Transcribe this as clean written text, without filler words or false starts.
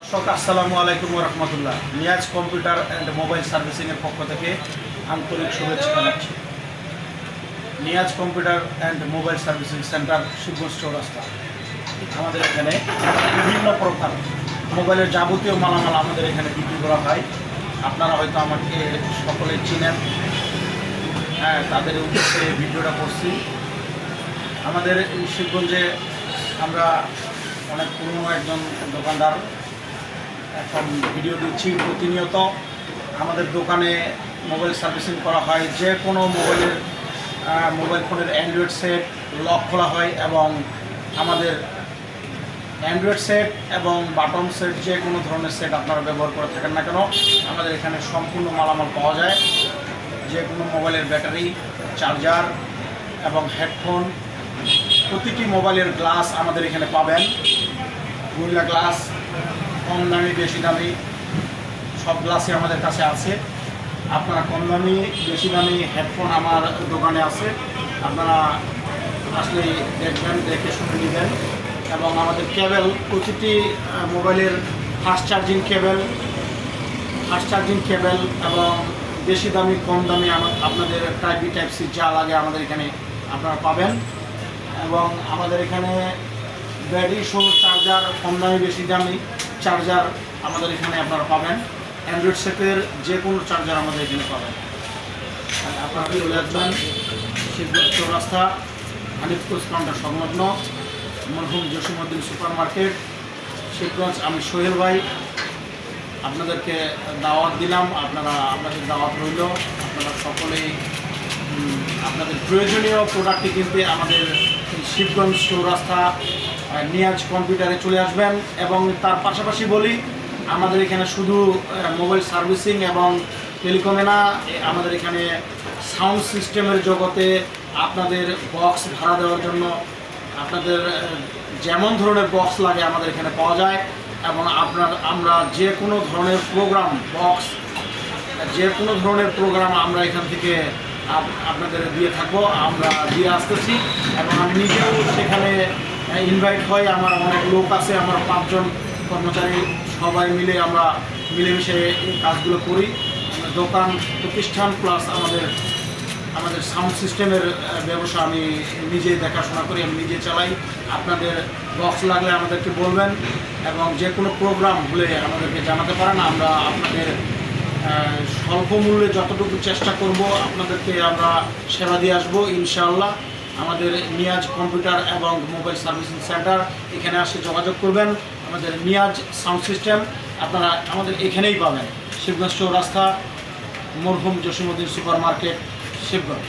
আসসালামু আলাইকুম ওয়া রাহমাতুল্লাহ। নিয়াজ কম্পিউটার অ্যান্ড মোবাইল সার্ভিসিংয়ের পক্ষ থেকে আন্তরিক শুভেচ্ছা জানাচ্ছি। Niaz computer and mobile servicing centre, Shibganj চৌরাস্তা। আমাদের এখানে বিভিন্ন প্রকার মোবাইলের যাবতীয় মালামাল আমাদের এখানে বিক্রি করা হয়। আপনারা হয়তো আমাকে সকলে চিনেন, তাদের উদ্দেশ্যে ভিডিওটা করছি। আমাদের এই শিবগঞ্জে আমরা অনেক পুরনো একজন দোকানদার, এখন ভিডিও দিচ্ছি প্রতিনিয়ত। আমাদের দোকানে মোবাইল সার্ভিসিং করা হয়। যে কোনো মোবাইল ফোনের অ্যান্ড্রয়েড সেট লক খোলা হয়, এবং আমাদের অ্যান্ড্রয়েড সেট এবং বাটন সেট যে কোনো ধরনের সেট আপনারা ব্যবহার করে থাকেন না কেন, আমাদের এখানে সম্পূর্ণ মালামাল পাওয়া যায়। যে কোনো মোবাইলের ব্যাটারি, চার্জার এবং হেডফোন, প্রতিটি মোবাইলের গ্লাস আমাদের এখানে পাবেন। গুরিলা গ্লাস, কম দামি বেশি দামি সব গ্লাসই আমাদের কাছে আছে। আপনারা কম দামি বেশি দামি হেডফোন আমার দোকানে আছে, আপনারা আসলে দেখবেন, দেখে শুনে নেবেন। এবং আমাদের কেবল, প্রতিটি মোবাইলের ফাস্ট চার্জিং কেবল এবং বেশি দামি কম দামি আপনাদের টাইপ বি টাইপ সি যা লাগে আমাদের এখানে আপনারা পাবেন। এবং আমাদের এখানে ব্যাটারি সহ চার্জার, কম দামি বেশি দামি চার্জার আমাদের এখানে আপনারা পাবেন। অ্যান্ড্রয়েড সেটের যে কোনো চার্জার আমাদের এখানে পাবেন। আপনারা চলে আসবেন শিবগঞ্জ চৌরাস্তা, হানিফ কোচ কাউন্টার সংলগ্ন, মরহুম জসিমউদ্দিন সুপার মার্কেট, শিবগঞ্জ। আমি সোহেল ভাই, আপনাদেরকে দাওয়াত দিলাম। আপনাদের দাওয়াত রইল। আপনারা সকলেই আপনাদের প্রয়োজনীয় প্রোডাক্টটি কিনতে আমাদের শিবগঞ্জ চৌরাস্তা নিয়াজ কম্পিউটারে চলে আসবেন। এবং তার পাশাপাশি বলি, আমাদের এখানে শুধু মোবাইল সার্ভিসিং এবং টেলিকমে না, আমাদের এখানে সাউন্ড সিস্টেমের জগতে আপনাদের বক্স ভাড়া দেওয়ার জন্য আপনাদের যেমন ধরনের বক্স লাগে আমাদের এখানে পাওয়া যায়। এবং আমরা যে কোনো ধরনের প্রোগ্রাম বক্স, যে কোনো ধরনের প্রোগ্রাম আমরা এখান থেকে আপনাদের দিয়ে থাকবো, আমরা দিয়ে আসতেছি। এবং আমি নিজেও সেখানে ইনভাইট হই। আমার অনেক লোক আছে, আমার 5 জন কর্মচারী, সবাই মিলে আমরা মিলেমিশে এই কাজগুলো করি। দোকান প্রতিষ্ঠান প্লাস আমাদের সাউন্ড সিস্টেমের ব্যবসা আমি নিজে দেখাশোনা করি, আমি নিজে চালাই। আপনাদের বক্স লাগলে আমাদেরকে বলবেন, এবং যে কোনো প্রোগ্রাম হলে আমাদেরকে জানাতে পারেন। আমরা আপনাদের স্বল্প মূল্যে যতটুকু চেষ্টা করব আপনাদেরকে আমরা সেবা দিয়ে আসবো ইনশাআল্লাহ। আমাদের নিয়াজ কম্পিউটার এবং মোবাইল সার্ভিসিং সেন্টার, এখানে আসে যোগাযোগ করবেন। আমাদের নিয়াজ সাউন্ড সিস্টেম আপনারা আমাদের এখানেই পাবেন, শিবগঞ্জ চৌরাস্তা, মরহুম জসিমউদ্দিন সুপার মার্কেট, শিবগঞ্জ।